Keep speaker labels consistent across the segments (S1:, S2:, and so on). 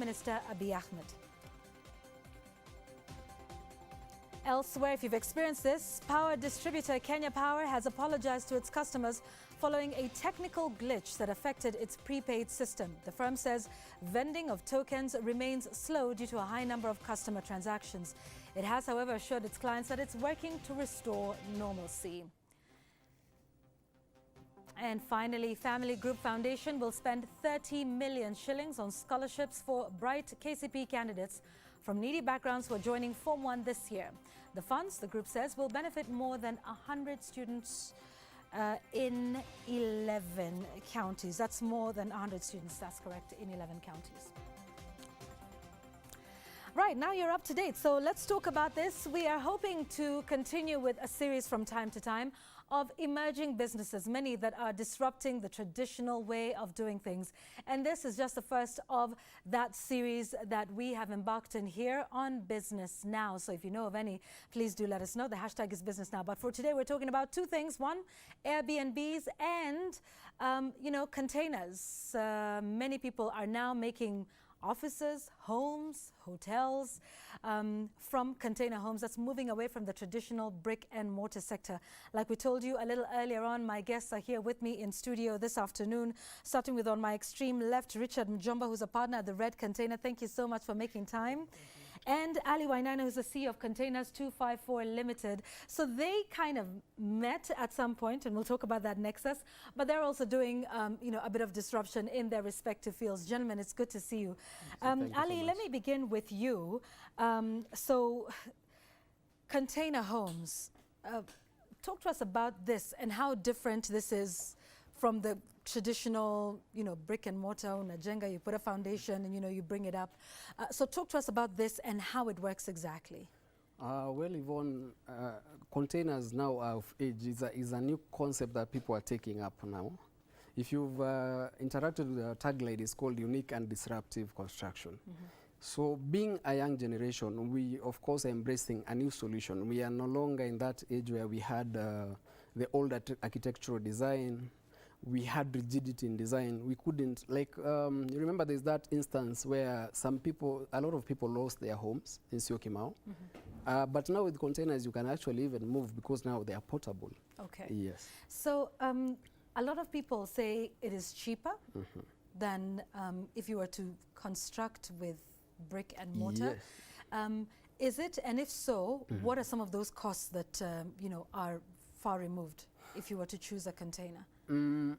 S1: Minister Abiy Ahmed. Elsewhere, if you've experienced this, power distributor Kenya Power has apologized to its customers following a technical glitch that affected its prepaid system. The firm says vending of tokens remains slow due to a high number of customer transactions. It has, however, assured its clients that it's working to restore normalcy. And finally, Family Group Foundation will spend 30 million shillings on scholarships for bright KCP candidates from needy backgrounds who are joining Form 1 this year. The funds, the group says, will benefit more than 100 students in 11 counties. That's more than 100 students, that's correct, in 11 counties. Right, now you're up to date. So let's talk about this. We are hoping to continue with a series from time to time of emerging businesses, many that are disrupting the traditional way of doing things. And this is just the first of that series that we have embarked in here on Business Now. So if you know of any, please do let us know. The hashtag is Business Now. But for today, we're talking about two things. One, Airbnbs and, containers. Many people are now making offices, homes, hotels from container homes. That's moving away from the traditional brick and mortar sector. Like we told you a little earlier on, my guests are here with me in studio this afternoon, starting with on my extreme left, Richard Mjomba, who's a partner at the Red Container. Thank you so much for making time. And Ali Wainaina, who's the CEO of Containers 254 Limited. So they kind of met at some point, and we'll talk about that nexus, but they're also doing, a bit of disruption in their respective fields. Gentlemen, it's good to see you. Ali, let me begin with you. So, container homes, talk to us about this and how different this is from the traditional, brick and mortar, unajenga, you put a foundation and, you bring it up. So talk to us about this and how it works exactly.
S2: Well, Yvonne, containers now of age is a new concept that people are taking up now. If you've interacted with the tagline, it's called unique and disruptive construction. Mm-hmm. So being a young generation, we of course are embracing a new solution. We are no longer in that age where we had the old architectural design. We had rigidity in design. We couldn't, you remember there's that instance where a lot of people lost their homes in Syokimau. Mm-hmm. But now with containers, you can actually even move because now they are portable.
S1: Okay.
S2: Yes. So
S1: a lot of people say it is cheaper mm-hmm. than if you were to construct with brick and mortar. Yes. Is it? And if so, mm-hmm. what are some of those costs that are far removed if you were to choose a container?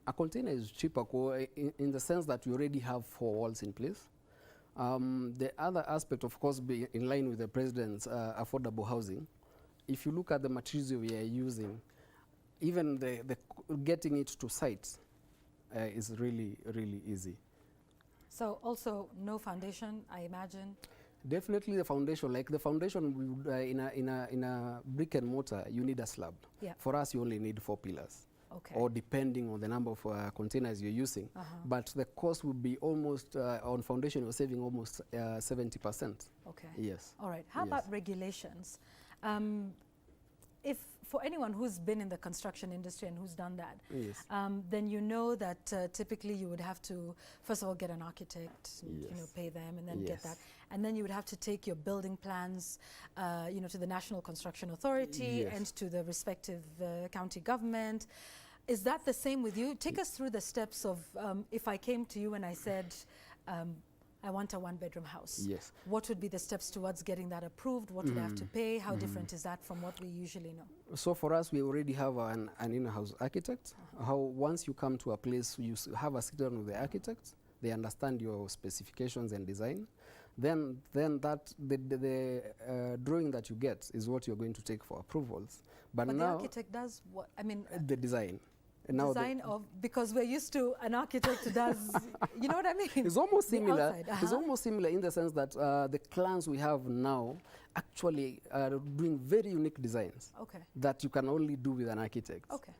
S2: A container is cheaper in the sense that you already have 4 walls in place. The other aspect, of course, be in line with the president's affordable housing. If you look at the materials we are using, even the getting it to sites is really, really easy.
S1: So also no foundation, I imagine?
S2: Definitely the foundation. Like the foundation, we would, in a brick and mortar, you need a slab. Yeah. For us, you only need 4 pillars. Okay. Or depending on the number of containers you're using. But the cost would be almost, on foundation, you're saving almost 70%. Okay. Yes.
S1: All right. How about regulations? If for anyone who's been in the construction industry and who's done that, yes. Then you know that typically you would have to, first of all, get an architect, yes. Pay them and then yes. get that. And then you would have to take your building plans, to the National Construction Authority yes. and to the respective county government. Is that the same with you? Take us through the steps of, if I came to you and I said, I want a 1-bedroom house. Yes. What would be the steps towards getting that approved? What would I have to pay? How different is that from what we usually know?
S2: So for us, we already have an in-house architect. How once you come to a place, you have a sit-down with the architect. They understand your specifications and design. Then that the drawing that you get is what you're going to take for approvals. But now
S1: the architect does what? I mean,
S2: the design.
S1: Design of, because we're used to an architect who does, you know what I mean?
S2: It's almost similar. It's almost similar in the sense that the clients we have now actually are doing very unique designs. Okay. That you can only do with an architect. Okay.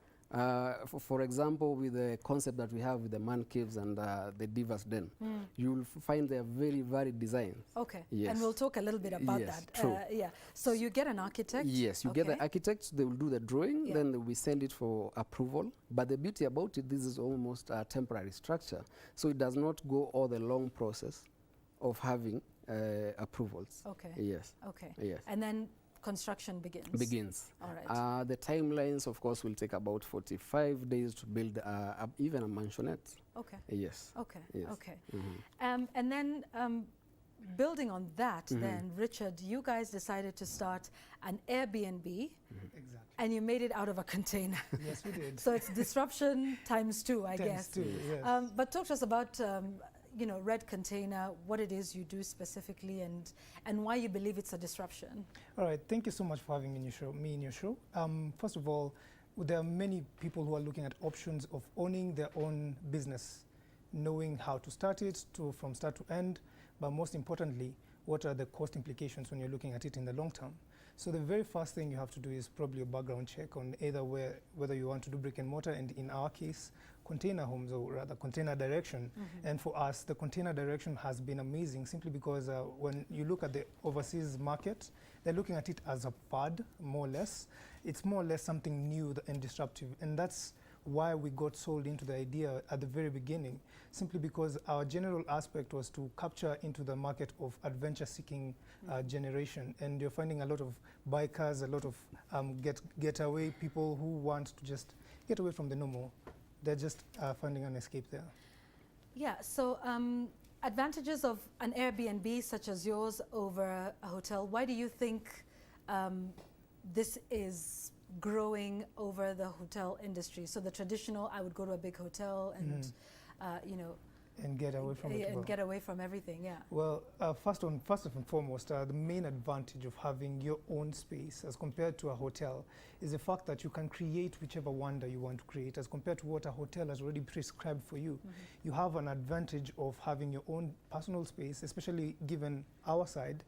S2: For example, with the concept that we have with the man caves and the divas den, you'll find they're very varied designs.
S1: Okay, yes. And we'll talk a little bit about that.
S2: True.
S1: Yeah. So you get an architect?
S2: Yes, you get the architect, they will do the drawing, then we send it for approval. But the beauty about it, this is almost a temporary structure. So it does not go all the long process of having approvals.
S1: Okay.
S2: Yes.
S1: Okay.
S2: Yes.
S1: And then construction begins.
S2: Begins.
S1: All right.
S2: The timelines, of course, will take about 45 days to build even a mansionette.
S1: Okay.
S2: Yes.
S1: Okay.
S2: Yes.
S1: Okay.
S2: Mm-hmm.
S1: And then building on that,
S2: Mm-hmm.
S1: then Richard, you guys decided to start an Airbnb,
S3: Exactly.
S1: and you made it out of a container.
S3: Yes, we did.
S1: So it's disruption times 2, I guess.
S3: Times 2, yes.
S1: But talk to us about you know, Red Container, what it is you do specifically, and why you believe it's a disruption.
S3: All right, thank you so much for having me in your show. First of all, there are many people who are looking at options of owning their own business, knowing how to start it from start to end, but most importantly, what are the cost implications when you're looking at it in the long term. So the very first thing you have to do is probably a background check on either whether you want to do brick and mortar, and in our case, container homes, or rather container direction.
S1: Mm-hmm.
S3: And for us, the container direction has been amazing simply because when you look at the overseas market, they're looking at it as a fad, more or less. It's more or less something new and disruptive, and that's why we got sold into the idea at the very beginning, simply because our general aspect was to capture into the market of adventure-seeking generation. And you're finding a lot of bikers, a lot of getaway people who want to just get away from the normal. They're just finding an escape there.
S1: Yeah, so advantages of an Airbnb such as yours over a hotel, why do you think this is growing over the hotel industry? So the traditional, I would go to a big hotel and, you know,
S3: And get away from it.
S1: and get away from everything, yeah.
S3: Well, first and foremost, the main advantage of having your own space as compared to a hotel is the fact that you can create whichever wonder you want to create, as compared to what a hotel has already prescribed for you.
S1: Mm-hmm.
S3: You have an advantage of having your own personal space, especially given our side.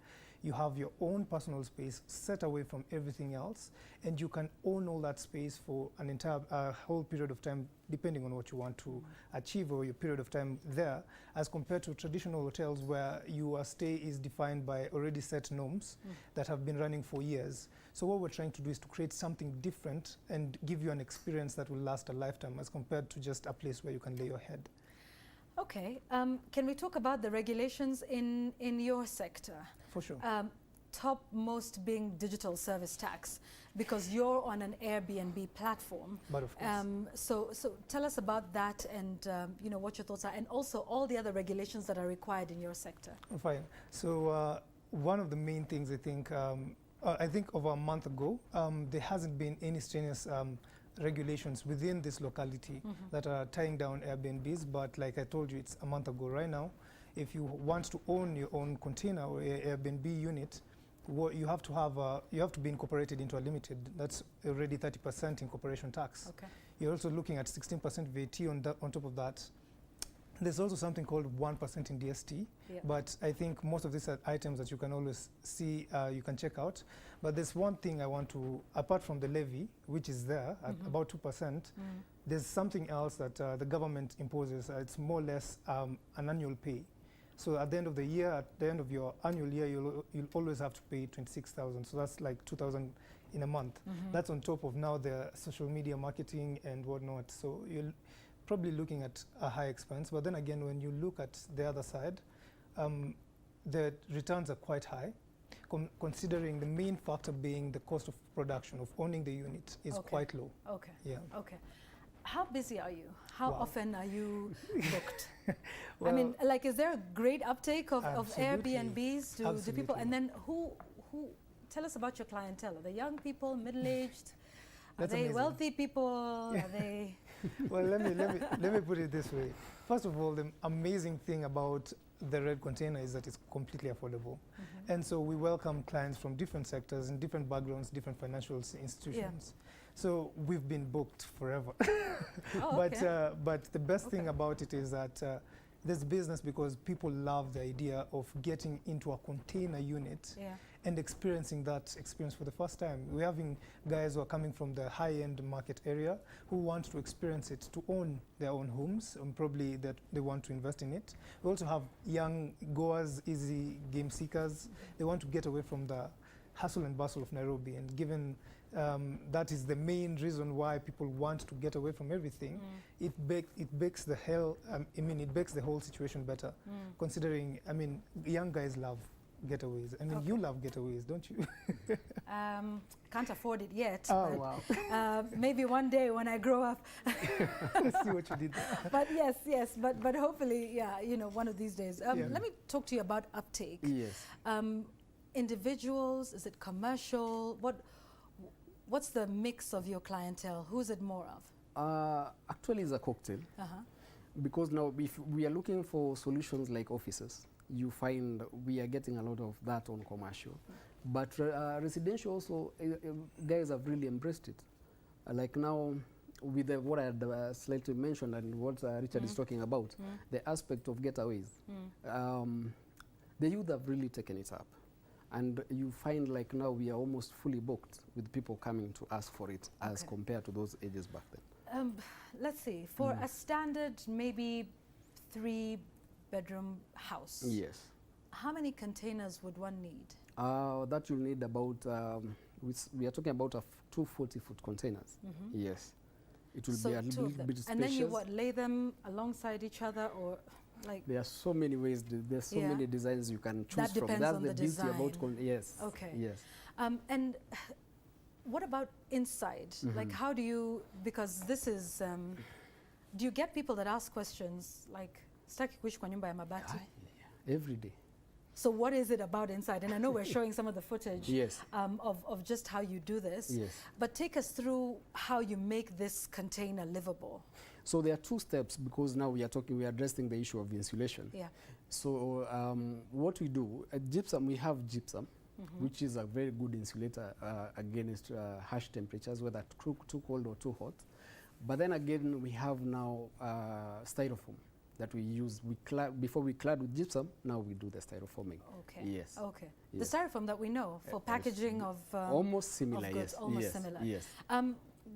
S3: You have your own personal space set away from everything else, and you can own all that space for an entire whole period of time, depending on what you want to achieve over your period of time there, as compared to traditional hotels where your stay is defined by already set norms that have been running for years. So what we're trying to do is to create something different and give you an experience that will last a lifetime, as compared to just a place where you can lay your head.
S1: Okay, can we talk about the regulations in your sector?
S3: For sure.
S1: Topmost being digital service tax, because you're on an Airbnb platform.
S3: But of course.
S1: So tell us about that, and you know, what your thoughts are, and also all the other regulations that are required in your sector.
S3: Fine. So one of the main things I think over a month ago, there hasn't been any strenuous regulations within this locality that are tying down Airbnbs, but like I told you, it's a month ago right now. If you want to own your own container or Airbnb unit, you have to be incorporated into a limited. That's already 30% incorporation tax.
S1: Okay.
S3: You're also looking at 16% VAT on top of that. There's also something called 1% in DST,
S1: Yeah.
S3: but I think most of these are items that you can always see, you can check out. But there's one thing I want to, apart from the levy, which is there at about 2%, there's something else that the government imposes. It's more or less an annual pay. So at the end of the year, at the end of your annual year, you'll always have to pay 26,000. So that's like 2,000 in a month. That's on top of now the social media marketing and whatnot. So you're probably looking at a high expense. But then again, when you look at the other side, the returns are quite high, considering the main factor being the cost of production of owning the unit is quite low.
S1: Okay.
S3: Yeah.
S1: Okay. How busy are you? How often are you booked?
S3: Well,
S1: I mean, like, is there a great uptake of
S3: Absolutely.
S1: Airbnbs to
S3: Absolutely.
S1: people? And then who tell us about your clientele. Are they young people, middle-aged? Are
S3: That's
S1: they
S3: amazing.
S1: wealthy people? Are they?
S3: Well, let me put it this way. First of all, the amazing thing about the Red Container is that it's completely affordable. And so we welcome clients from different sectors and different backgrounds, different financial institutions. So we've been booked forever.
S1: Oh, okay.
S3: But the best thing about it is that there's business because people love the idea of getting into a container unit and experiencing that experience for the first time. We're having guys who are coming from the high-end market area who want to experience it, to own their own homes, and probably that they want to invest in it. We also have young goers, easy game seekers. They want to get away from the hustle and bustle of Nairobi, and given that is the main reason why people want to get away from everything. It makes the it makes the whole situation better. Considering, I mean, young guys love getaways. I mean, you love getaways, don't you?
S1: Can't afford it yet.
S3: Oh, wow.
S1: Maybe one day when I grow up.
S3: See what you did there.
S1: But yes, but hopefully, yeah, you know, one of these days. Let me talk to you about uptake.
S2: Yes.
S1: Individuals, is it commercial? What's the mix of your clientele? Who's it more of?
S2: Actually, it's a cocktail. Because now, if we are looking for solutions like offices, you find we are getting a lot of that on commercial. But residential also, guys have really embraced it. Like now, with what I had slightly mentioned and what Richard is talking about, the aspect of getaways, the youth have really taken it up. And you find like now we are almost fully booked with people coming to ask for it as compared to those ages back then.
S1: Let's see, for a standard maybe 3-bedroom house.
S2: Yes.
S1: How many containers would one need?
S2: That you'll need about, we are talking about 2 40-foot containers. Yes. It will be a little bit spacious.
S1: And then you lay them alongside each other, or like?
S2: There are so many ways, there's so many designs you can choose from.
S1: That's
S2: the beauty about yes.
S1: Okay.
S2: Yes.
S1: And what about inside? Like, how do you, because this is, do you get people that ask questions like, "Sitaki kuishi kwa nyumba ya mabati?"
S2: Every day.
S1: So what is it about inside? And I know we're showing some of the footage of just how you do this.
S2: Yes.
S1: But take us through how you make this container livable.
S2: So there are 2 steps, because now we are addressing the issue of insulation.
S1: Yeah.
S2: So what we do, at gypsum, we have gypsum, which is a very good insulator against harsh temperatures, whether too cold or too hot. But then again, we have now styrofoam that we use. Before we clad with gypsum, now we do the styrofoaming. Okay. Yes.
S1: Okay.
S2: Yes.
S1: The styrofoam that we know for packaging of
S2: almost similar.
S1: Of goods,
S2: yes.
S1: almost
S2: yes.
S1: similar.
S2: Yes.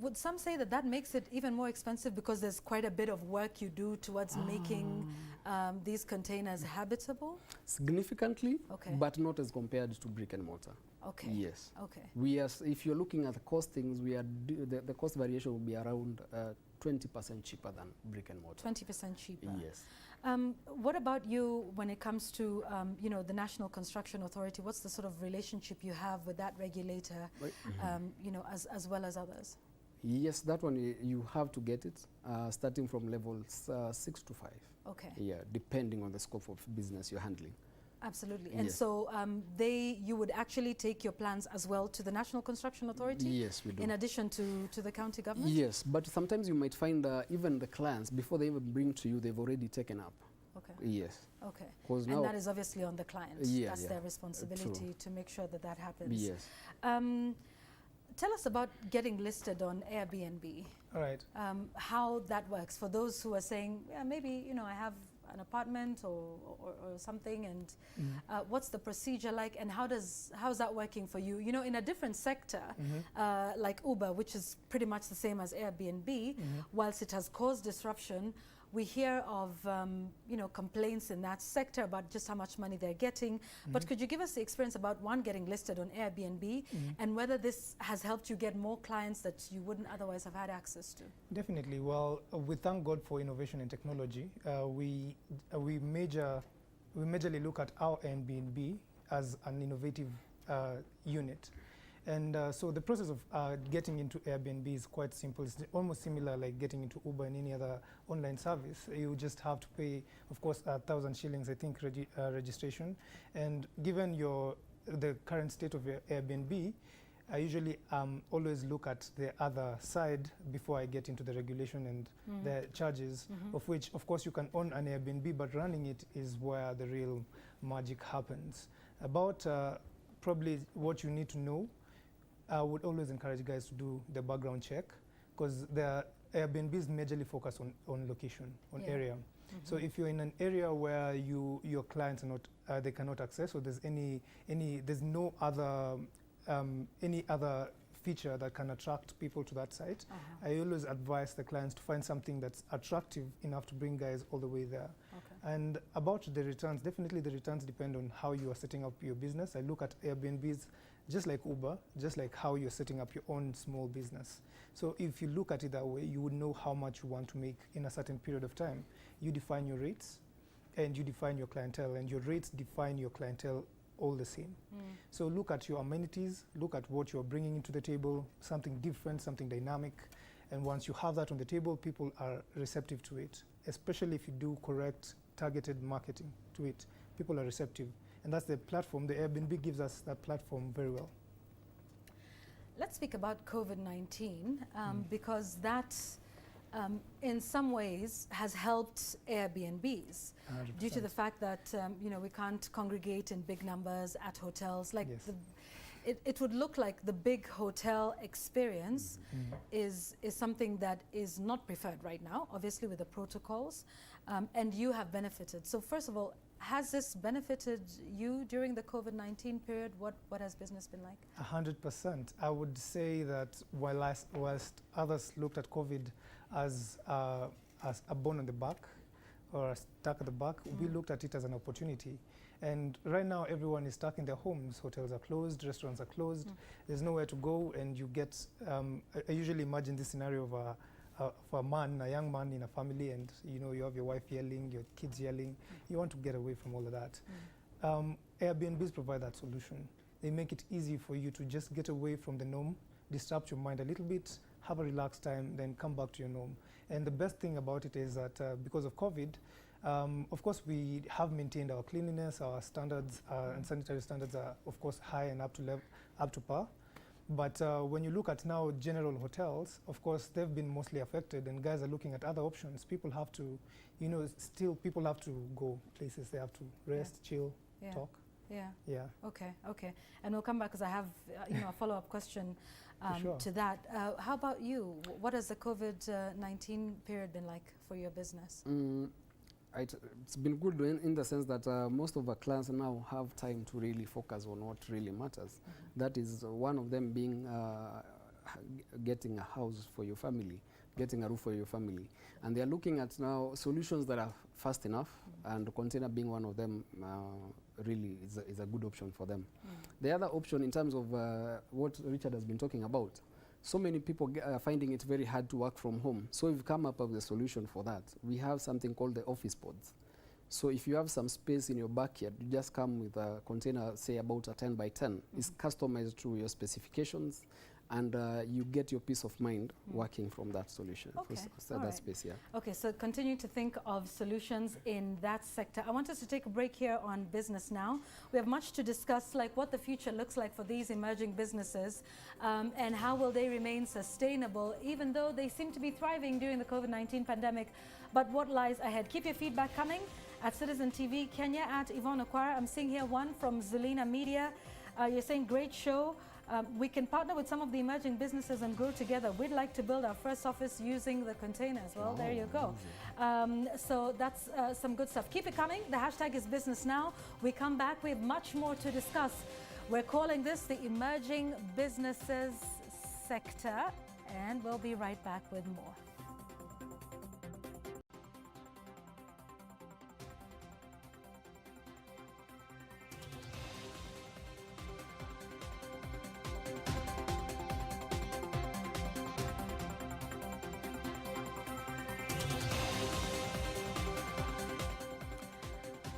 S1: Would some say that makes it even more expensive because there's quite a bit of work you do towards making these containers habitable?
S2: Significantly, but not as compared to brick and mortar.
S1: Okay.
S2: Yes.
S1: Okay.
S2: We are, if you're looking at the costings, the cost variation will be around 20% cheaper than brick and mortar.
S1: 20% cheaper.
S2: Yes.
S1: What about you when it comes to you know, the National Construction Authority? What's the sort of relationship you have with that regulator, you know, as well as others?
S2: Yes, that one you have to get it starting from levels 6 to 5.
S1: Okay.
S2: Yeah, depending on the scope of business you're handling.
S1: Absolutely. And so you would actually take your plans as well to the National Construction Authority? Yes, we do. In addition to the county government?
S2: Yes, but sometimes you might find even the clients, before they even bring to you, they've already taken up. Okay. Yes.
S1: Okay.
S2: And
S1: that is obviously on the client. That's their responsibility to make sure that happens.
S2: Yes.
S1: Tell us about getting listed on Airbnb.
S3: All right.
S1: How that works for those who are saying, yeah, maybe, you know, I have an apartment or something, and what's the procedure like, and how's that working for you? You know, in a different sector, like Uber, which is pretty much the same as Airbnb, whilst it has caused disruption, we hear of you know, complaints in that sector about just how much money they're getting. But could you give us the experience about getting listed on Airbnb and whether this has helped you get more clients that you wouldn't otherwise have had access to? Definitely.
S3: Well, we thank God for innovation and technology. We majorly look at our Airbnb as an innovative unit. And so the process of getting into Airbnb is quite simple. It's almost similar like getting into Uber and any other online service. You just have to pay, of course, 1,000 shillings, I think, registration. And given the current state of your Airbnb, I usually always look at the other side before I get into the regulation and the charges, of which, of course, you can own an Airbnb, but running it is where the real magic happens. About probably what you need to know, I would always encourage guys to do the background check, because the Airbnbs majorly focus on location, on area. So if you're in an area where your clients are not, they cannot access, or there's there's no other any other feature that can attract people to that site, I always advise the clients to find something that's attractive enough to bring guys all the way there. And about the returns, definitely the returns depend on how you are setting up your business. I look at Airbnbs just like Uber, just like how you're setting up your own small business. So if you look at it that way, you would know how much you want to make in a certain period of time. You define your rates and you define your clientele, and your rates define your clientele all the same. So look at your amenities, look at what you're bringing into the table, something different, something dynamic. And once you have that on the table, people are receptive to it, especially if you do correct targeted marketing to it. People are receptive. And that's the platform. The Airbnb gives us that platform very well.
S1: Let's speak about COVID-19 because that, in some ways, has helped Airbnbs
S3: 100%.
S1: due to the fact that you know, we can't congregate in big numbers at hotels. Like
S3: Yes.
S1: it would look like the big hotel experience is something that is not preferred right now, obviously with the protocols, and you have benefited. So first of all, has this benefited you during the COVID-19 period? What has business been like?
S3: 100%. I would say that whilst others looked at COVID as a bone on the back or a stuck at the back, we looked at it as an opportunity. And right now, everyone is stuck in their homes. Hotels are closed, restaurants are closed. There's nowhere to go, and you get. I usually imagine this scenario of a young man in a family, and you know, you have your wife yelling, your kids yelling. You want to get away from all of that. Airbnbs provide that solution. They make it easy for you to just get away from the norm, disrupt your mind a little bit, have a relaxed time, then come back to your norm. And the best thing about it is that because of COVID, of course, we have maintained our cleanliness, our standards, and sanitary standards are, of course, high and up to par. But when you look at now general hotels, of course, they've been mostly affected, and guys are looking at other options. People have to, you know, still people have to go places. They have to rest, chill, talk. Yeah. Okay. And we'll come back because I have, you know, a follow-up question sure.
S1: to that. How about you? What has the COVID-19 period been like for your business?
S2: It's been good in the sense that most of our clients now have time to really focus on what really matters. That is one of them being getting a house for your family, getting a roof for your family. And they're looking at now solutions that are fast enough, and container being one of them really is a good option for them. The other option in terms of what Richard has been talking about, so many people are finding it very hard to work from home. So we've come up with a solution for that. We have something called the office pods. So if you have some space in your backyard, you just come with a container, say about a 10 by 10. It's customized to your specifications, and you get your peace of mind working from that solution, that space.
S1: Okay, so continue to think of solutions in that sector. I want us to take a break here on Business Now. We have much to discuss, like what the future looks like for these emerging businesses and how will they remain sustainable, even though they seem to be thriving during the COVID-19 pandemic. But what lies ahead? Keep your feedback coming at Citizen TV Kenya, at Yvonne Okwara. I'm seeing here one from Zulina Media. You're saying great show. We can partner with some of the emerging businesses and grow together. We'd like to build our first office using the containers. Well, there you go. So that's some good stuff. Keep it coming. The hashtag is Business Now. We come back. We have much more to discuss. We're calling this the emerging businesses sector, and we'll be right back with more.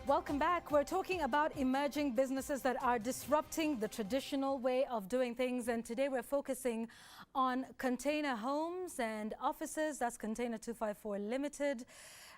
S1: Welcome back. We're talking about emerging businesses that are disrupting the traditional way of doing things. And today we're focusing on container homes and offices. That's Container 254 Limited.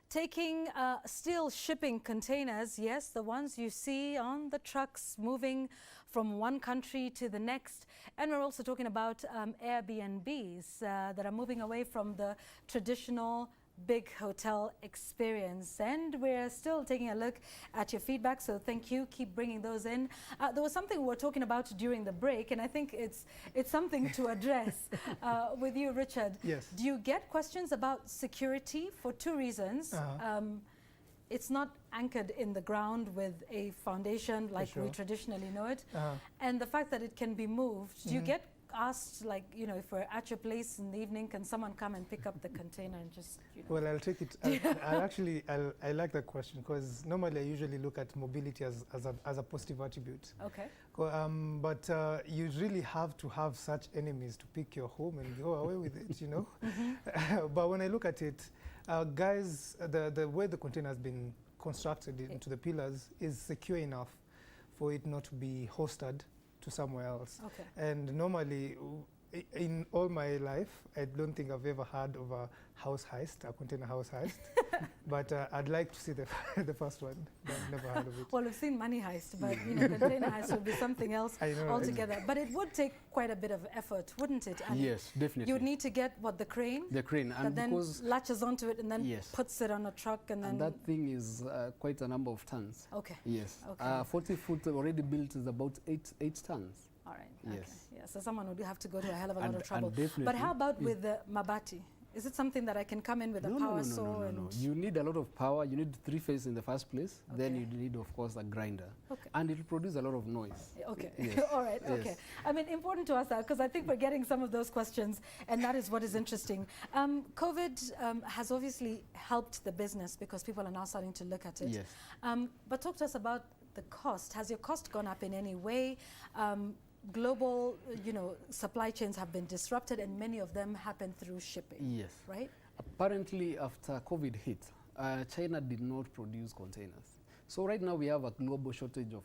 S1: Taking steel shipping containers, yes, the ones you see on the trucks moving from one country to the next. And we're also talking about Airbnbs that are moving away from the traditional big hotel experience. And we're still taking a look at your feedback, so thank you. Keep bringing those in. There was something we were talking about during the break, and I think it's something to address with you, Richard.
S3: Yes.
S1: Do you get questions about security for two reasons? It's not anchored in the ground with a foundation like we traditionally know it, and the fact that it can be moved. Do you get asked, like, you know, if we're at your place in the evening, can someone come and pick up the container and just, you know?
S3: Well, I'll take it. I like that question because normally I usually look at mobility as a positive attribute.
S1: Okay.
S3: But you really have to have such enemies to pick your home and go away with it, you know. But when I look at it, guys, the way the container has been constructed into the pillars is secure enough for it not to be hosted to somewhere else.
S1: Okay.
S3: And normally, in all my life, I don't think I've ever heard of a house heist, a container house heist. But I'd like to see the first one. I've never heard of it.
S1: Well, we've seen money heist, but you know, container heist would be something else altogether. But it would take quite a bit of effort, wouldn't it? And
S2: yes, definitely.
S1: you would need to get the crane.
S2: The crane,
S1: and then latches onto it and then puts it on a truck, and then
S2: that thing is quite a number of tons.
S1: Okay.
S2: Yes.
S1: Okay.
S2: 40 foot already built is about 8 tons.
S1: All right.
S2: Yes.
S1: Okay. Yeah. So someone would have to go to a hell of a lot of trouble.
S2: And
S1: but how about with the mabati? Is it something that I can come in with a power saw?
S2: No. You need a lot of power. You need 3 phase in the first place.
S1: Okay.
S2: Then you need, of course, a grinder.
S1: Okay.
S2: And it will produce a lot of noise.
S1: Okay.
S2: Yes.
S1: All right.
S2: Yes.
S1: Okay. I mean, important to us that because I think we're getting some of those questions, and that is what is interesting. COVID has obviously helped the business because people are now starting to look at it.
S2: Yes.
S1: But talk to us about the cost. Has your cost gone up in any way? Global, you know, supply chains have been disrupted, and many of them happen through shipping.
S2: Yes.
S1: Right?
S2: Apparently, after COVID hit, China did not produce containers. So right now we have a global shortage of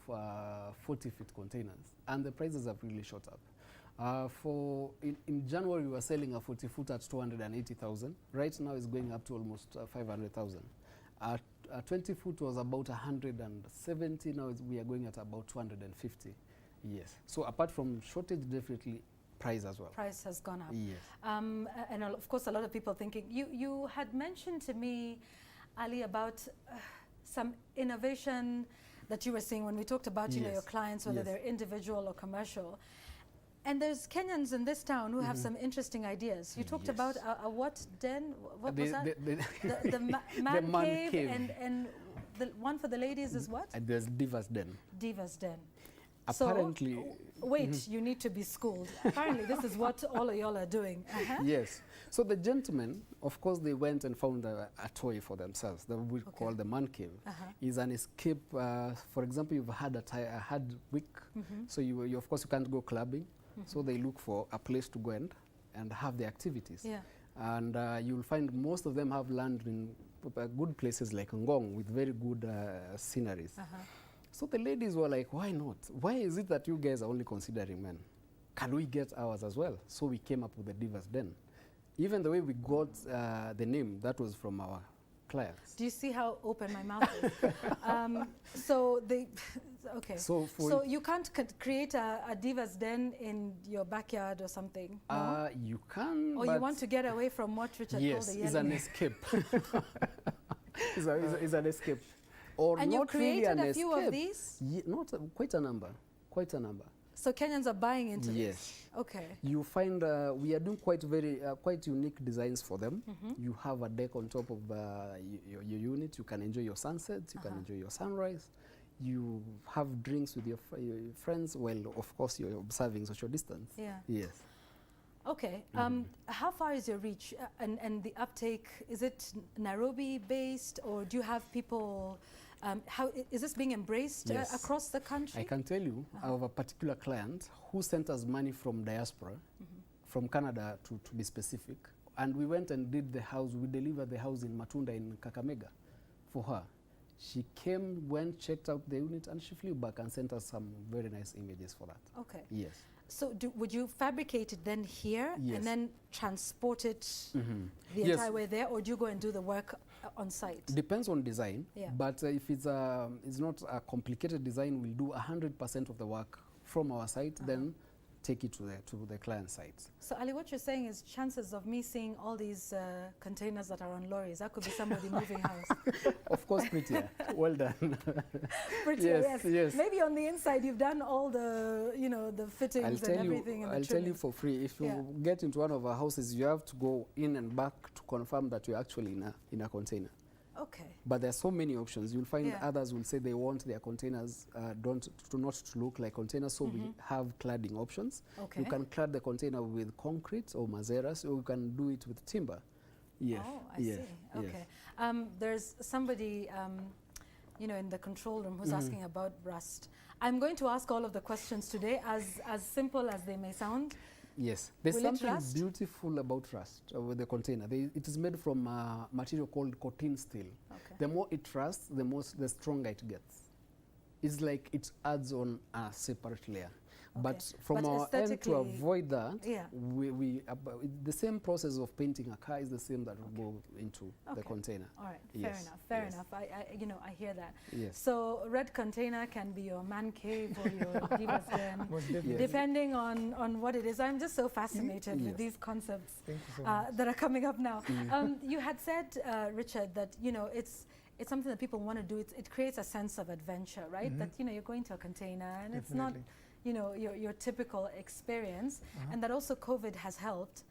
S2: 40-foot containers, and the prices have really shot up. In January, we were selling a 40-foot at 280,000. Right now, it's going up to almost 500,000. A 20-foot was about 170. Now we are going at about 250. Yes. So apart from shortage, definitely price as well.
S1: Price has gone up.
S2: Yes.
S1: And of course, a lot of people thinking, you had mentioned to me, Ali, about some innovation that you were seeing when we talked about, you know, your clients, whether they're individual or commercial. And there's Kenyans in this town who have some interesting ideas. You talked about a what den? What was that? The man cave. And the one for the ladies is what?
S2: And there's Diva's Den.
S1: Diva's Den.
S2: Apparently.
S1: So, wait, you need to be schooled. Apparently, this is what all of y'all are doing.
S2: Yes. So the gentlemen, of course, they went and found a toy for themselves that we call the man cave. Is an escape. For example, you've had a hard week, so you of course you can't go clubbing. So they look for a place to go and have the activities.
S1: Yeah.
S2: And you'll find most of them have land in good places like Ngong with very good sceneries. So the ladies were like, why not? Why is it that you guys are only considering men? Can we get ours as well? So we came up with the Diva's Den. Even the way we got the name, that was from our clients.
S1: Do you see how open my mouth is? So they, okay. So you can't create a Diva's Den in your backyard or something? No?
S2: You can.
S1: Or you want to get away from what Richard called the yelling?
S2: Yes, it's an escape. It's an escape. Or
S1: and
S2: not
S1: you created
S2: really
S1: a few of these?
S2: Not quite a number. Quite a number.
S1: So Kenyans are buying into this?
S2: Yes.
S1: Okay.
S2: You find we are doing quite unique designs for them. You have a deck on top of your unit. You can enjoy your sunsets. You can enjoy your sunrise. You have drinks with your friends. Well, of course, you're observing social distance.
S1: Yeah.
S2: Yes.
S1: Okay. How far is your reach and the uptake? Is it Nairobi based, or do you have people? How is this being embraced across the country?
S2: I can tell you, I have a particular client who sent us money from diaspora, from Canada to be specific, and we went and did the house. We delivered the house in Matunda in Kakamega for her. She came, went, checked out the unit, and she flew back and sent us some very nice images for that.
S1: Okay.
S2: Yes.
S1: So would you fabricate it then here and then transport it the entire way there, or do you go and do the work on site?
S2: Depends on design, but if it's not a complicated design, we'll do 100% of the work from our site, then take it to the client site. So
S1: Ali, what you're saying is chances of me seeing all these containers that are on lorries, that could be somebody moving house.
S2: Of course, prettier. Well done.
S1: Prettier, yes. Maybe on the inside you've done all the, you know, the fittings and everything.
S2: I'll tell you for free. If you get into one of our houses, you have to go in and back to confirm that you're actually in a container.
S1: Okay.
S2: But there are so many options. You'll find
S1: Yeah.
S2: others will say they want their containers not to look like containers, so we have cladding options.
S1: Okay.
S2: You can clad the container with concrete or mazeras, or you can do it with timber. Yeah.
S1: Oh, I
S2: yeah.
S1: see. Okay. There's somebody, you know, in the control room who's asking about rust. I'm going to ask all of the questions today, as simple as they may sound.
S2: Yes, there's
S1: Will it
S2: something
S1: rust?
S2: beautiful about rust with the container. It is made from a material called cotton steel.
S1: Okay.
S2: The more it rusts, the stronger it gets. It's like it adds on a separate layer.
S1: Okay.
S2: But from
S1: But
S2: our end, to
S1: aesthetically-
S2: avoid that,
S1: Yeah.
S2: the same process of painting a car is the same that will go into the
S1: Okay.
S2: container.
S1: All right. Fair
S2: Yes,
S1: enough. Fair
S2: yes.
S1: enough. I hear that.
S2: Yes.
S1: So red container can be your man cave or your diva's den,
S3: Most definitely.
S2: Yes.
S1: depending on what it is. I'm just so fascinated with
S2: Yes.
S1: these concepts
S3: Thank you so much.
S1: that are coming up now. You had said, Richard, that you know it's something that people want to do. It creates a sense of adventure, right? That you know you're going to a container and it's not,
S3: Definitely.
S1: you know, your typical experience, and that also COVID has helped.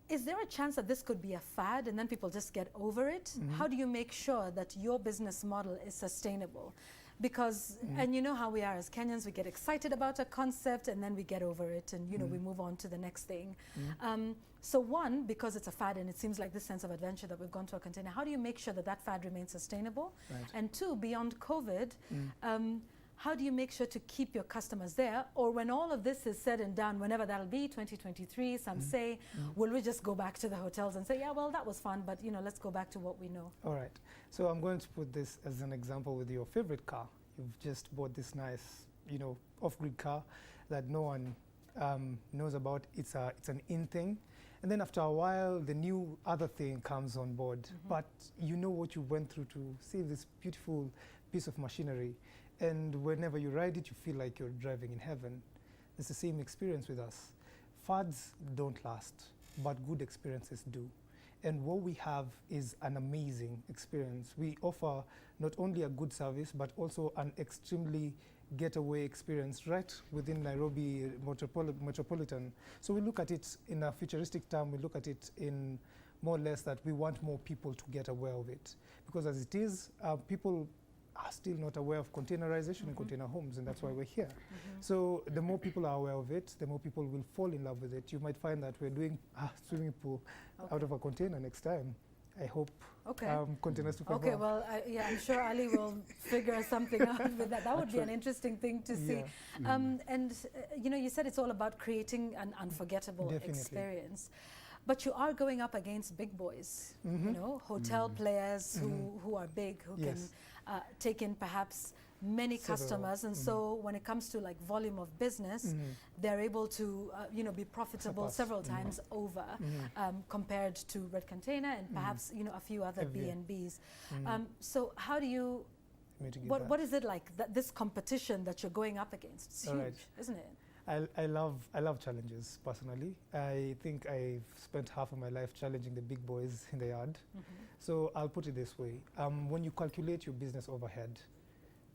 S1: Is there a chance that this could be a fad and then people just get over it? How do you make sure that your business model is sustainable? Because, and you know how we are as Kenyans, we get excited about a concept and then we get over it and, you know, we move on to the next thing. So one, because it's a fad and it seems like this sense of adventure that we've gone to a container, how do you make sure that that fad remains sustainable?
S3: Right.
S1: And two, beyond COVID, how do you make sure to keep your customers there? Or when all of this is said and done, whenever that'll be, 2023, some say, will we just go back to the hotels and say, yeah, well, that was fun, but you know, let's go back to what we know.
S3: All right. So I'm going to put this as an example with your favorite car. You've just bought this nice, you know, off-grid car that no one knows about. It's an in thing. And then after a while, the new other thing comes on board. But you know what you went through to save this beautiful piece of machinery. And whenever you ride it, you feel like you're driving in heaven. It's the same experience with us. Fads don't last, but good experiences do. And what we have is an amazing experience. We offer not only a good service, but also an extremely getaway experience right within Nairobi metropolitan. So we look at it in a futuristic term, we look at it in more or less that we want more people to get aware of it. Because as it is, people are still not aware of containerization in container homes, and that's why we're here. So the more people are aware of it, the more people will fall in love with it. You might find that we're doing a swimming pool out of a container next time. I hope containers to
S1: Okay, well, yeah, I'm sure Ali will figure something out with that. That would be an interesting thing to see. And, you know, you said it's all about creating an unforgettable experience. But you are going up against big boys, you know, hotel players who are big, who can take in perhaps many customers, and so when it comes to like volume of business, they're able to you know, be profitable several times over compared to Red Container and perhaps you know, a few other B&Bs. So how do you, what is it like, this competition that you're going up against? It's huge, isn't it?
S3: I love challenges personally. I think I've spent half of my life challenging the big boys in the yard. So I'll put it this way. When you calculate your business overhead,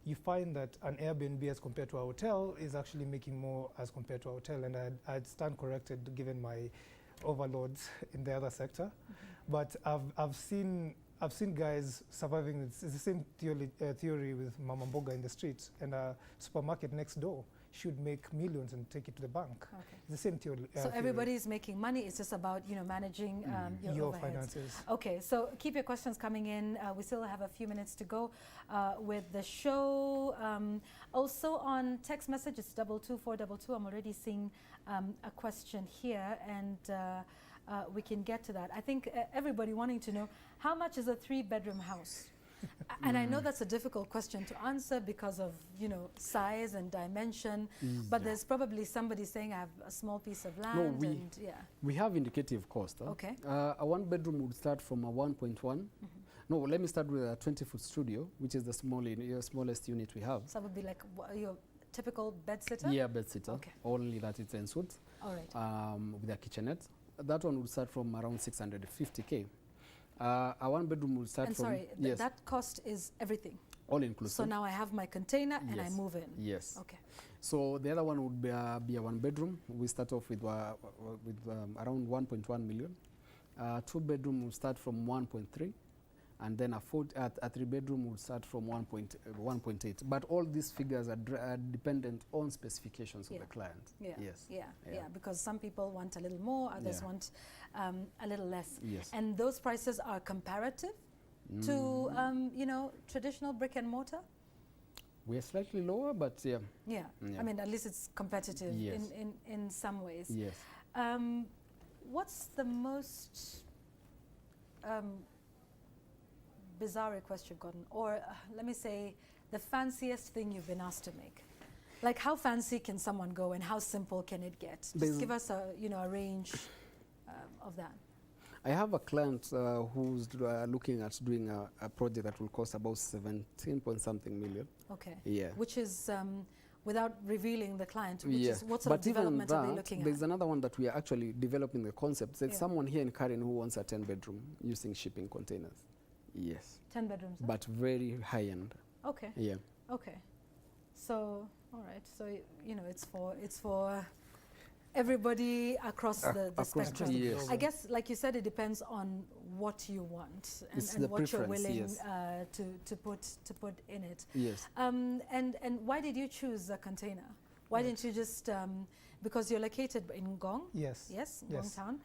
S3: you find that an Airbnb as compared to a hotel is actually making more as compared to a hotel. And I'd stand corrected given my overloads in the other sector. But I've seen guys surviving. It's the same theory with Mama Mboga in the streets, and a supermarket next door should make millions and take it to the bank. It's the same theory.
S1: So everybody's making money. It's just about, you know, managing your overheads.
S3: Finances.
S1: Okay, so keep your questions coming in. We still have a few minutes to go with the show. Also on text message, it's 22422. I'm already seeing a question here, and we can get to that. I think everybody wanting to know, how much is a 3-bedroom house? And I know that's a difficult question to answer because of, you know, size and dimension, but there's probably somebody saying I have a small piece of land.
S2: We have indicative cost.
S1: Okay.
S2: A 1-bedroom would start from a 1.1. No, let me start with a 20-foot studio, which is the smallest unit we have.
S1: So it would be like your typical bed sitter?
S2: Yeah, bed sitter.
S1: Okay.
S2: Only that it's en suite.
S1: All right.
S2: With a kitchenette. That one would start from around 650K. A 1-bedroom will start from...
S1: Sorry, that cost is everything?
S2: All inclusive.
S1: So now I have my container and I move in?
S2: Yes.
S1: Okay.
S2: So the other one would be a 1-bedroom. We start off with around 1.1 million. 2-bedroom will start from 1.3. and then a 3-bedroom would start from 1.8. But all these figures are dependent on specifications of the client. Yes.
S1: Yeah, because some people want a little more, others want a little less.
S2: Yes.
S1: And those prices are comparative to, traditional brick and mortar?
S2: We're slightly lower, but yeah.
S1: I mean, at least it's competitive in some ways.
S2: Yes.
S1: What's the most bizarre request you've gotten, or let me say, the fanciest thing you've been asked to make? Like, how fancy can someone go, and how simple can it get? Just give us a range of that.
S2: I have a client who's looking at doing a project that will cost about 17-point-something million.
S1: Okay.
S2: Yeah.
S1: Which is without revealing the client, which is what sort of development are they looking at?
S2: There's another one that we are actually developing the concept. There's someone here in Karen who wants a 10-bedroom using shipping containers. Yes.
S1: 10 bedrooms.
S2: But very high end.
S1: Okay.
S2: Yeah.
S1: Okay. So, all right. So, it's for everybody across the spectrum.
S2: Yes.
S1: I guess, like you said, it depends on what you want and what you're willing to put in it.
S2: Yes.
S1: And why did you choose a container? Why didn't you just because you're located in Ngong?
S3: Yes.
S1: Yes, Ngong town.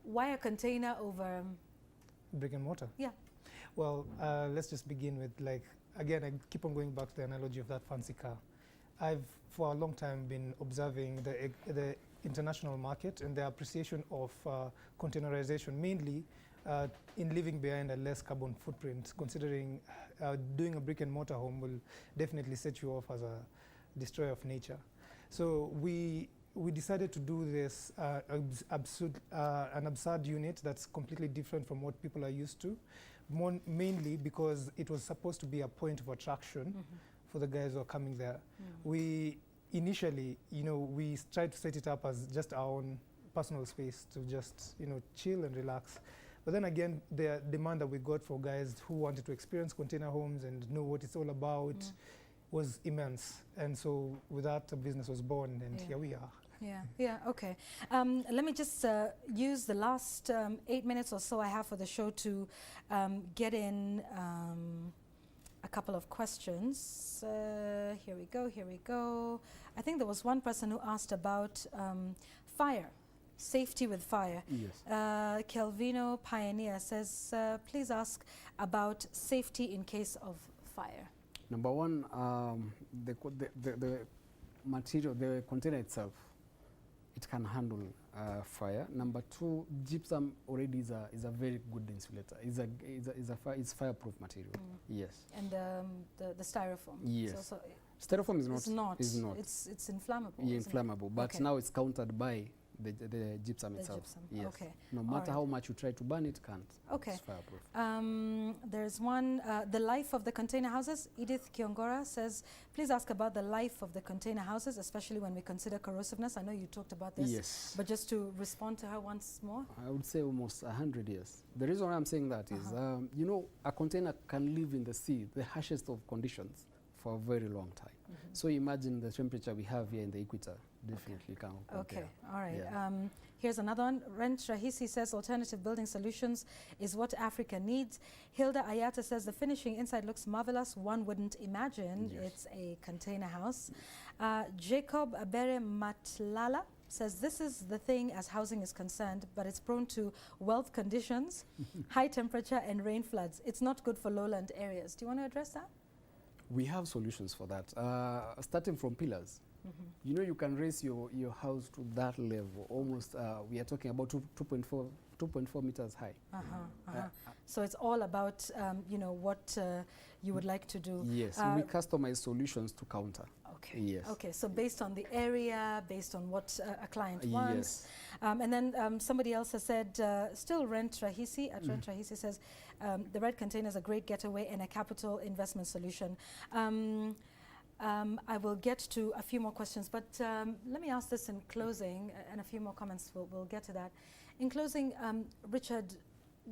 S1: Why a container over
S3: brick and mortar?
S1: Yeah.
S3: Well, let's just begin with, again, I keep on going back to the analogy of that fancy car. I've, for a long time, been observing the international market and the appreciation of containerization, mainly in leaving behind a less carbon footprint, considering doing a brick and mortar home will definitely set you off as a destroyer of nature. So we decided to do this an absurd unit that's completely different from what people are used to, mainly because it was supposed to be a point of attraction for the guys who are coming there. We initially, we tried to set it up as just our own personal space to just, chill and relax. But then again, the demand that we got for guys who wanted to experience container homes and know what it's all about was immense. And so with that, a business was born, and here we are.
S1: Yeah, okay. Let me just use the last 8 minutes or so I have for the show to get in a couple of questions. Here we go. I think there was one person who asked about fire, safety with fire.
S2: Yes.
S1: Kelvino Pioneer says, please ask about safety in case of fire.
S2: Number one, the material, the container itself, it can handle fire. Number two, gypsum already is a very good insulator. It's fireproof material. Yes.
S1: And the styrofoam.
S2: Yes. Styrofoam is not.
S1: It's inflammable.
S2: Yeah, inflammable. But now it's countered by the gypsum itself. Yes. Okay. No matter how much you try to burn it, can't.
S1: Okay.
S2: It's fireproof.
S1: There's one, the life of the container houses. Edith Kiongora says, please ask about the life of the container houses, especially when we consider corrosiveness. I know you talked about this.
S2: Yes.
S1: But just to respond to her once more.
S2: I would say almost 100 years. The reason why I'm saying that is, a container can live in the sea, the harshest of conditions, for a very long time. So imagine the temperature we have here in the equator. Definitely can compare.
S1: Okay, all right. Yeah. Here's another one. Rent Rahisi says alternative building solutions is what Africa needs. Hilda Ayata says the finishing inside looks marvelous. One wouldn't imagine it's a container house. Jacob Abere Matlala says this is the thing as housing is concerned, but it's prone to wealth conditions, high temperature and rain floods. It's not good for lowland areas. Do you want to address that?
S2: We have solutions for that, starting from pillars. You can raise your house to that level, almost, we are talking about 2.4 meters high.
S1: So it's all about, what you would like to do.
S2: Yes, we customize solutions to counter.
S1: Okay.
S2: Yes.
S1: Okay, so based on the area, based on what a client wants. And then somebody else has said, still Rent Rahisi, Rent Rahisi says, the red container is a great getaway and a capital investment solution. I will get to a few more questions, but let me ask this in closing, and a few more comments, we'll get to that. In closing, Richard,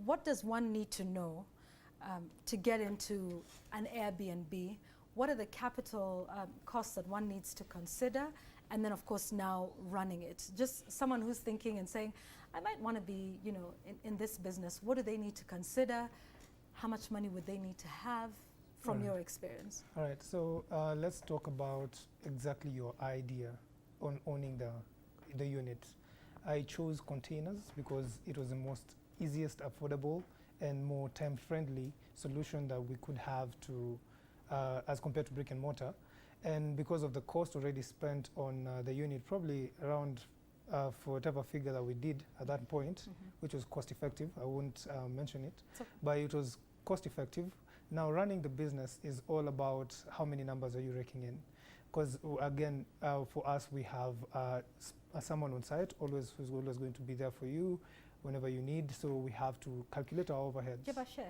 S1: what does one need to know to get into an Airbnb? What are the capital costs that one needs to consider? And then, of course, now running it. Just someone who's thinking and saying, I might want to be, in this business. What do they need to consider? how much money would they need to have from your experience?
S3: All right, so let's talk about exactly your idea on owning the unit. I chose containers because it was the most easiest, affordable, and more time-friendly solution that we could have to, as compared to brick and mortar. And because of the cost already spent on the unit, probably around for whatever figure that we did at that point, which was cost-effective, I won't mention it, but it was cost-effective. Now, running the business is all about how many numbers are you raking in. Because again, for us, we have someone on site who's always going to be there for you whenever you need. So we have to calculate our overheads.
S1: Do you have a chef?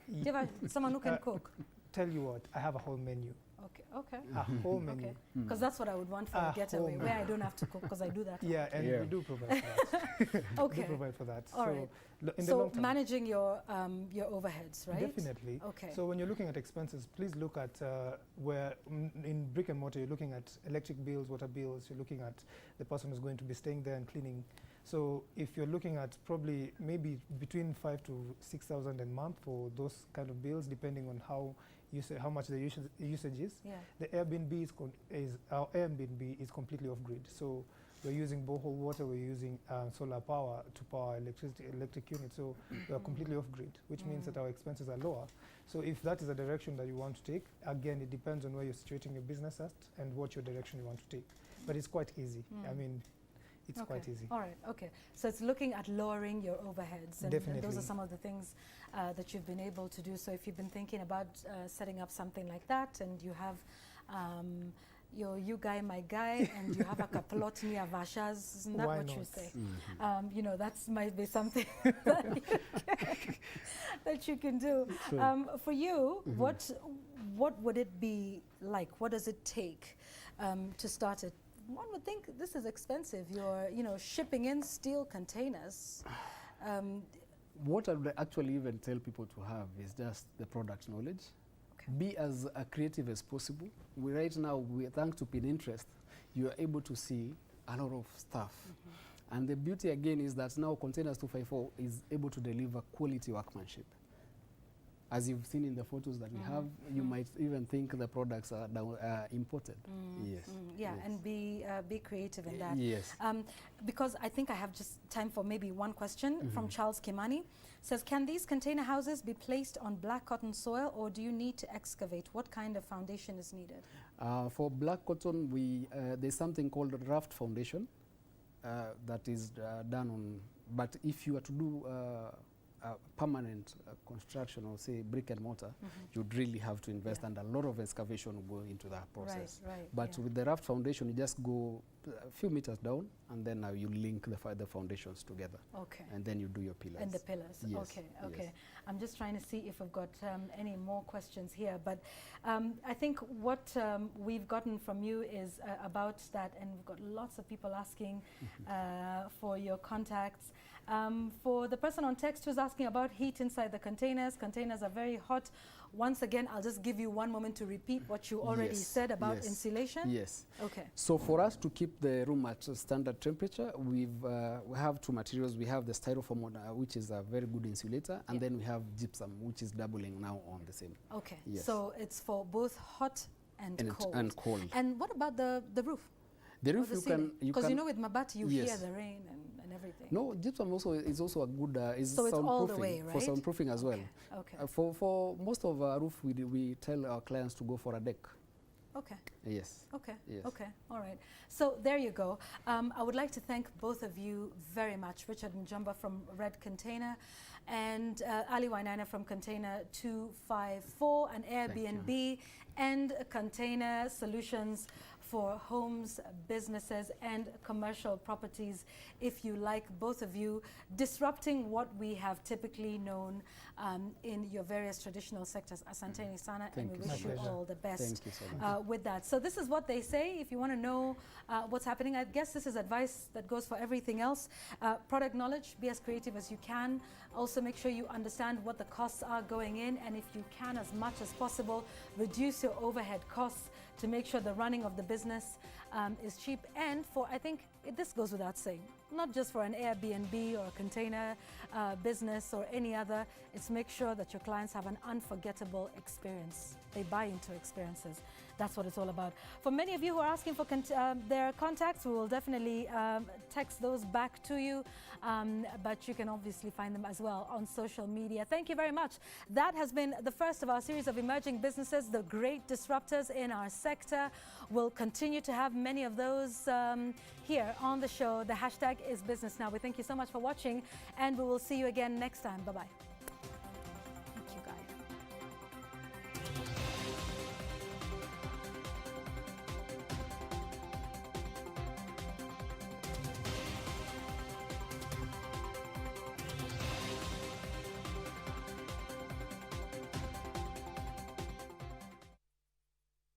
S1: Do you have someone who can cook?
S3: Tell you what, I have a whole menu.
S1: Okay, okay.
S3: A whole menu.
S1: Because that's what I would want for a getaway, where I don't have to cook, because I do that.
S3: Yeah, and we do provide for that.
S1: Okay.
S3: We do provide for that.
S1: All
S3: so
S1: right.
S3: In the
S1: So
S3: long term,
S1: managing your overheads, right?
S3: definitely.
S1: Okay.
S3: So when you're looking at expenses, please look at where in brick and mortar you're looking at electric bills, water bills. You're looking at the person who's going to be staying there and cleaning. So if you're looking at probably maybe between 5,000 to 6,000 a month for those kind of bills, depending on how much the usage is.
S1: Yeah.
S3: The Airbnb our Airbnb is completely off-grid. So we're using borehole water, we're using solar power to power electric units. So we're completely off-grid, which means that our expenses are lower. So if that is a direction that you want to take, again, it depends on where you're situating your business at and what your direction you want to take. But it's quite easy. I mean, it's quite easy.
S1: All right, okay. So it's looking at lowering your overheads. And those are some of the things that you've been able to do. So if you've been thinking about setting up something like that, and you have your you guy, my guy, and you have a plot near Vashas, isn't that what you say? You know, that might be something that you can do. For you, what would it be like? What does it take to start it? One would think this is expensive. You're, shipping in steel containers.
S2: What I would actually even tell people to have is just the product knowledge. Be as creative as possible. Right now, thanks to Pinterest, you are able to see a lot of stuff. And the beauty again is that now Containers 254 is able to deliver quality workmanship. As you've seen in the photos that we have, you might even think the products are imported. Yes.
S1: Yeah, yes. And be creative in that.
S2: Yes.
S1: Because I think I have just time for maybe one question from Charles Kimani. Says, can these container houses be placed on black cotton soil, or do you need to excavate? What kind of foundation is needed? For black cotton, there's something called raft foundation that is done on. But if you are to do permanent construction, or say brick and mortar, you'd really have to invest, and a lot of excavation will go into that process. Right,
S2: but with the raft foundation, you just go a few meters down, and then now you link the foundations together. Okay. And then you do your pillars.
S1: And the pillars. Yes. Okay. Yes. I'm just trying to see if I've got any more questions here, but I think what we've gotten from you is about that, and we've got lots of people asking for your contacts. For the person on text who's asking about heat inside the containers, containers are very hot. Once again, I'll just give you one moment to repeat what you already said about insulation. Yes. Okay. So for us to keep the room at standard temperature, we have two materials. We have the styrofoam, which is a very good insulator, and then we have gypsum, which is doubling now on the same. Okay. Yes. So it's for both hot and cold. And what about the roof? The roof because you know with mabati you hear the rain and everything. No, gypsum is also a good so it's all the way, right? For soundproofing as well. Okay. For most of our roof, we tell our clients to go for a deck. Okay. Yes. Okay. Yes. Okay. All right. So there you go. I would like to thank both of you very much, Richard Njamba from Red Container, and Ali Wainaina from Container 254, an Airbnb and container solutions for homes, businesses, and commercial properties. If you like, both of you, disrupting what we have typically known in your various traditional sectors. Asanteni sana, and we wish you all the best with that. So this is what they say. If you want to know what's happening, I guess this is advice that goes for everything else. Product knowledge, be as creative as you can. Also make sure you understand what the costs are going in, and if you can, as much as possible, reduce your overhead costs to make sure the running of the business is cheap. And I think this goes without saying, not just for an Airbnb or a container business or any other. It's make sure that your clients have an unforgettable experience. They buy into experiences. That's what it's all about. For many of you who are asking for their contacts, we will definitely text those back to you, but you can obviously find them as well on social media. Thank you very much. That has been the first of our series of emerging businesses, the great disruptors in our sector. We'll continue to have many of those here on the show. The hashtag is Business Now. We thank you so much for watching, and we will see you again next time. Bye-bye.